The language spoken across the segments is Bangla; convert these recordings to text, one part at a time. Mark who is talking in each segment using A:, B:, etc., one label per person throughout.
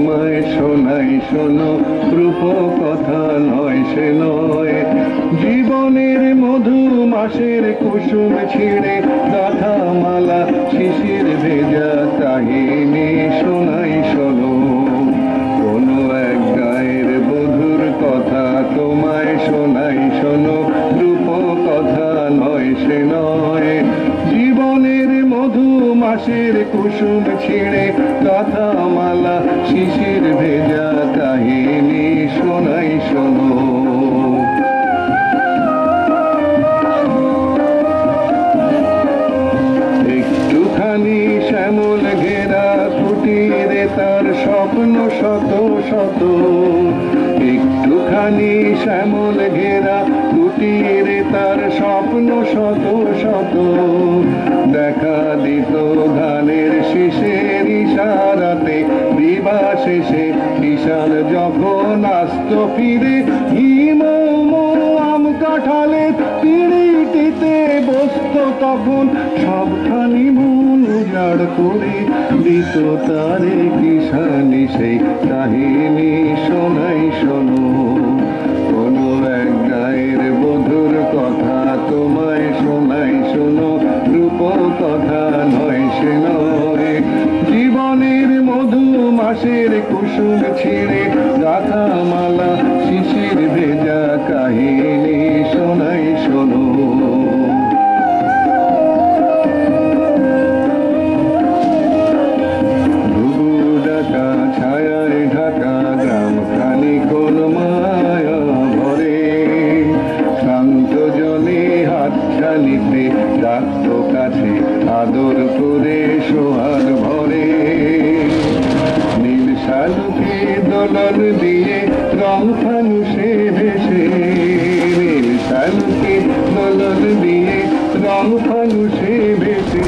A: তোমায় শোনাই শোনো, রূপ কথা নয় সে নয়। জীবনের মধু মাসের কুসুম ছিঁড়ে গাথা মালা শিশির ভেজা কাহিনী শোনাই শোনো। কোনো এক গায়ের বধুর কথা তোমায় শোনাই শোনো, রূপ কথা নয় সে নয়। জীবনের মধু মাসের কুসুম ছিঁড়ে গাথা মালা শিশির ভেজা কাহিনী শোনাই শোনো। একটুখানি শ্যামল ঘেরা কুটিরে তার স্বপ্ন শত শত। একটুখানি শ্যামল ঘেরা কুটিরে তার স্বপ্ন শত শত। দেখা দিত ধানের শীষের ইশারাতে, দিবা শেষে কিষান যখন আসত ফিরে। হিম আম কাঁঠালের পিড়িটিতে বসত তখন, সবখানি মন উজাড় করে দিত তারে কিষানি সেই কাহিনী শোনাই শোনো। কোনো এক গায়ের বধুর কথা তোমায় শোনাই শোনো, রূপ কথা নয় সে নয়। জীবনের মধু মাসের কুসুম ছিঁড়ে গাথা মালা শিশির ভেজা কাহিনী শোনাই শোনো। ছায়ায় ঢাকা গ্রামখানি কোন মায়া ভরে, শান্ত জনে হাতছানিতে ডাকত কাছে আদর করে সোহাগ ভরে। নীল শালুকে দোলন দিয়ে রং ফানুষে ভেসে, নীল শালুকে দোলন দিয়ে রং ফানুষে ভেসে।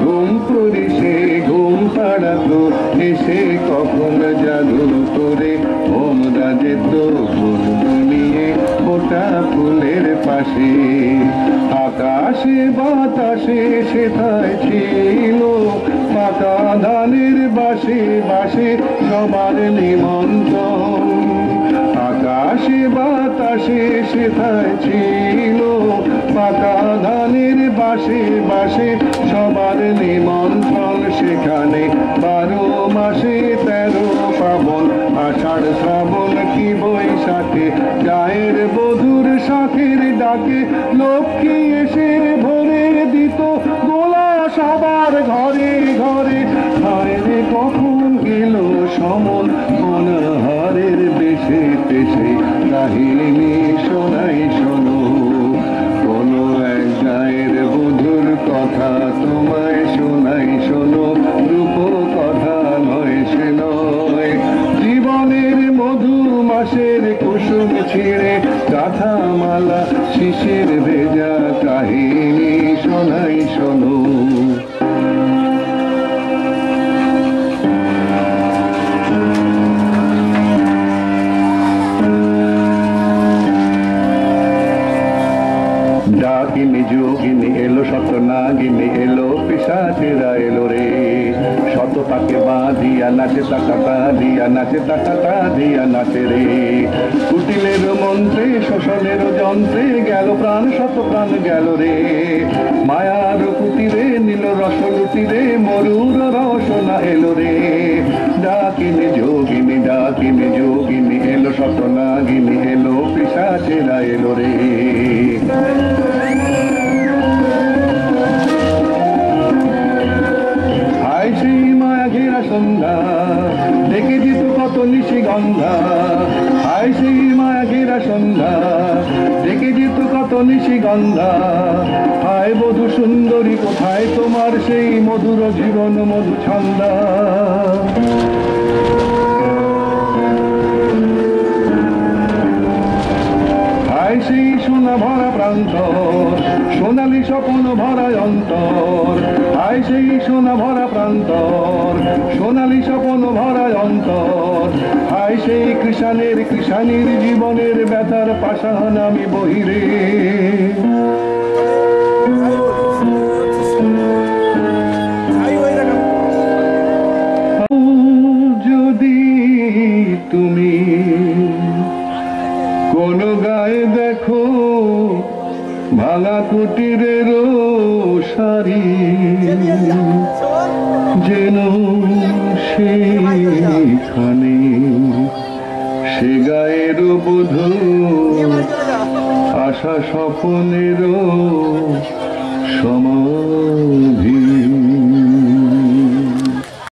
A: ঘুম পড়িছে ঘুম পাড়াতো এসে কখন জাদু করে, ওমরা যেত বন্ধু নিয়ে ফোটা ফুলের পাশে। আকাশে বাতাসে সেথায় ছিল পাকা ধানের বাসে বাসে সবার নিমন্ত্রণ। আকাশে বাতাসে সেথায় ছিল পাকা ধানের বাসে বাসে সবার নিমন্ত্রণ। সেখানে 12 মাসে 13 পাবন, আষাঢ় শ্রাবণ কি বৈশাখে গায়ের বধুর শাখের ডাকে লক্ষ্মী এসে ভরে দিত গোলা সবার ঘরে ঘরে। হায় রে কখন এলো সমন অনাহারের বেশে তেসে কাহিনী শোনাই শোনো। কোনো এক গায়ের বধুর কথা তোমায় শোনাই শোনো, রূপ কথা নয় সে নয়। জীবনের মধু মাসের কুসুম ছিঁড়ে গাথা মালা শিশির ভেজা কাহিনী শোনাই শোনো। ডাকিনি যোগিনী এলো, শত নাগিনী এলো, পিশাচেরা এলো রে। শত তাকে বাঁধিয়া নাচে তাকাতা দিয়া, নাচে তাকাতা দিয়া নাচে রে। কুটিলের মন্ত্রে শোষণের যন্ত্রে গেল প্রাণ, শত প্রাণ গেল রে। মায়ার কুটিরে নীল রস লুটিরে মরুর রসনা এলো রে। ডাকিনি যোগিনী এলো, শত নাগিনী এলো, পিশাচেরা এলো রে। হায় সেই মায়া ঘেরা সন্ধ্যা ডেকে দিত কত নিশি গন্ধা। হায় সেই মায়া ঘেরা সন্ধ্যা ডেকে দিত কত নিশি গন্ধা। হায় বধূ সুন্দরী কোথায় তোমার সেই মধুর জীবন মধু ছন্দা। হায় সেই সোনা ভরা প্রান্তর, সোনালি স্বপ্ন ভরা অন্তর। হায় সেই সোনা ভরা প্রান্তর, সোনালি স্বপ্ন ভরা অন্তর। হায় সেই কৃষাণীর জীবনের ব্যথার পাষাণ আমি বহিরে। যদি দেখো ভাঙা কুটিরের সারি, যেন সেখানে সে গায়ের বধূ আশা স্বপনের সময়